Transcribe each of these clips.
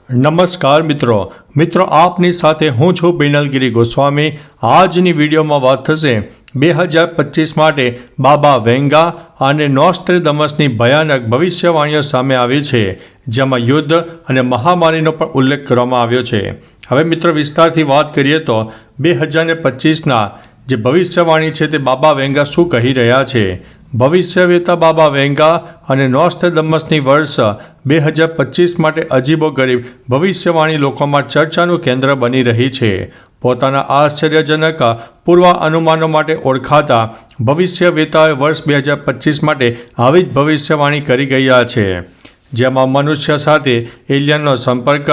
નમસ્કાર મિત્રો આપની સાથે હું છું બિનલગીરી ગોસ્વામી। આજની વિડીયોમાં વાત થશે 2025 માટે બાબા વેંગા અને નોસ્ટ્રેડમસની ભયાનક ભવિષ્યવાણીઓ સામે આવી છે, જેમાં યુદ્ધ અને મહામારીનો પણ ઉલ્લેખ કરવામાં આવ્યો છે। હવે મિત્રો વિસ્તારથી વાત કરીએ તો 2025ના જે ભવિષ્યવાણી છે તે બાબા વેંગા શું કહી રહ્યા છે। ભવિષ્યવેતા બાબા વેંગા અને નોસ્ટ્રેડમસની વર્ષ 2025 માટે અજીબોગરીબ ભવિષ્યવાણી લોકોમાં ચર્ચાનું કેન્દ્ર બની રહી છે। પોતાના આશ્ચર્યજનક પૂર્વ અનુમાનો માટે ઓળખાતા ભવિષ્યવેતાઓએ વર્ષ 2025 માટે આવી જ ભવિષ્યવાણી કરી ગયા છે, જેમાં મનુષ્ય સાથે એલિયનનો સંપર્ક,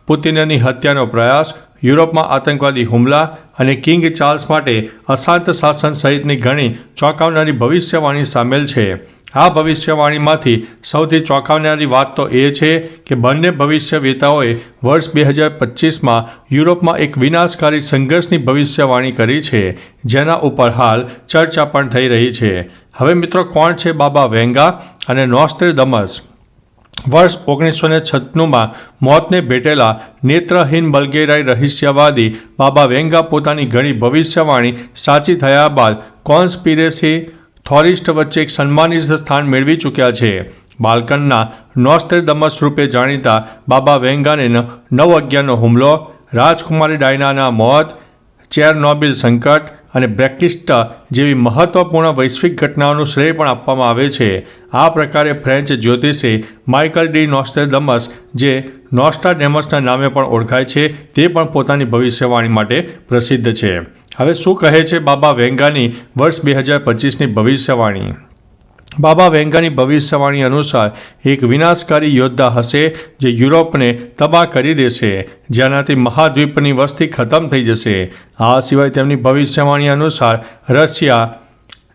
પુતિનની હત્યાનો પ્રયાસ, યુરોપમાં આતંકવાદી હુમલા અને કિંગ ચાર્લ્સ માટે અશાંત શાસન સહિતની ઘણી ચોંકાવનારી ભવિષ્યવાણી સામેલ છે। આ ભવિષ્યવાણીમાંથી સૌથી ચોંકાવનારી વાત તો એ છે કે બંને ભવિષ્યવેતાઓએ વર્ષ 2025માં યુરોપમાં એક વિનાશકારી સંઘર્ષની ભવિષ્યવાણી કરી છે, જેના ઉપર હાલ ચર્ચા પણ થઈ રહી છે। હવે મિત્રો કોણ છે બાબા વેંગા અને નોસ્ટ્રેડમસ? વર્ષ 1996માં મોતને ભેટેલા નેત્રહીન બલ્ગેરાઈ રહસ્યવાદી બાબા વેંગા પોતાની ઘણી ભવિષ્યવાણી સાચી થયા બાદ કોન્સ્પિરેસી થિયોરિસ્ટ વચ્ચે એક સન્માનિત સ્થાન મેળવી ચૂક્યા છે। બાલ્કનના નોસ્ટ્રેડમસ રૂપે જાણીતા બાબા વેંગાને 9/11નો હુમલો, રાજકુમારી ડાયનાના મોત, ચેરનોબિલ સંકટ અને બ્રેક્સિટ જેવી મહત્વપૂર્ણ વૈશ્વિક ઘટનાઓનું શ્રેય પણ આપવામાં આવે છે। આ પ્રકારે ફ્રેન્ચ જ્યોતિષી માઇકલ ડી નોસ્ટ્રેડમસ, જે નોસ્ટ્રાડેમસના નામે પણ ઓળખાય છે, તે પણ પોતાની ભવિષ્યવાણી માટે પ્રસિદ્ધ છે। હવે શું કહે છે બાબા વેંગાની વર્ષ 2025ની ભવિષ્યવાણી? બાબા વેંગાની ભવિષ્યવાણી અનુસાર એક વિનાશકારી યોદ્ધા હશે જે યુરોપને તબાહ કરી દેશે, જેનાથી મહાદ્વીપની વસ્તી ખતમ થઈ જશે। આ સિવાય તેમની ભવિષ્યવાણી અનુસાર રશિયા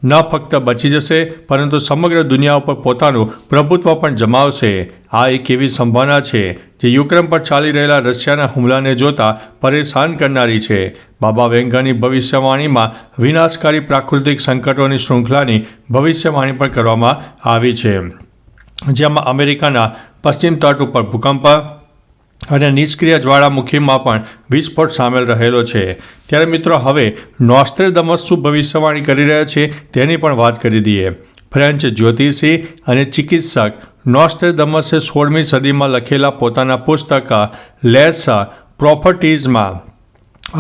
ન ફક્ત બચી જશે પરંતુ સમગ્ર દુનિયા ઉપર પોતાનું પ્રભુત્વ પણ જમાવશે। આ એક એવી સંભાવના છે જે યુક્રેન પર ચાલી રહેલા રશિયાના હુમલાને જોતા પરેશાન કરનારી છે। બાબા વેંગાની ભવિષ્યવાણીમાં વિનાશકારી પ્રાકૃતિક સંકટોની શૃંખલાની ભવિષ્યવાણી પણ કરવામાં આવી છે, જેમાં અમેરિકાના પશ્ચિમ તટ ઉપર ભૂકંપ અને નિષ્ક્રિય જ્વાળામુખીમાં પણ વિસ્ફોટ સામેલ રહેલો છે। ત્યારે મિત્રો હવે નોસ્ટ્રેડમસ શું ભવિષ્યવાણી કરી રહ્યા છે તેની પણ વાત કરી દઈએ। ફ્રેન્ચ જ્યોતિષી અને ચિકિત્સક નોસ્ટ્રેડમસે 16મી સદીમાં લખેલા પોતાના પુસ્તક લેસ પ્રોફેટીઝમાં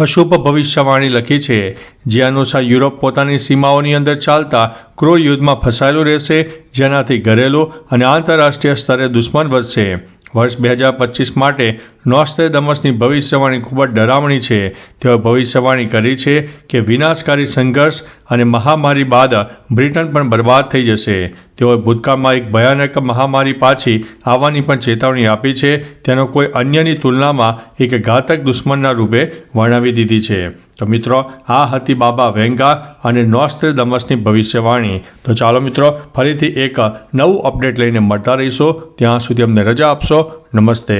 અશુભ ભવિષ્યવાણી લખી છે, જે અનુસાર યુરોપ પોતાની સીમાઓની અંદર ચાલતા ક્રૂર યુદ્ધમાં ફસાયેલું રહેશે, જેનાથી ઘરેલું અને આંતરરાષ્ટ્રીય સ્તરે દુશ્મન વધશે। વર્ષ 2025 માટે નોસ્ટ્રેડમસની ભવિષ્યવાણી ખૂબ જ ડરામણી છે। તેઓએ ભવિષ્યવાણી કરી છે કે વિનાશકારી સંઘર્ષ અને મહામારી બાદ બ્રિટન પણ બરબાદ થઈ જશે। તેઓએ ભૂતકાળમાં એક ભયાનક મહામારી પાછી આવવાની પણ ચેતવણી આપી છે, તેનો કોઈ અન્યની તુલનામાં એક ઘાતક દુશ્મનના રૂપે વર્ણવી દીધી છે। તો મિત્રો આ હતી બાબા વેંગા અને નોસ્ટ્રેડમસની ભવિષ્યવાણી। તો ચાલો મિત્રો ફરીથી એક નવું અપડેટ લઈને મળતા રહીશું, ત્યાં સુધી અમને રજા આપશો। નમસ્તે।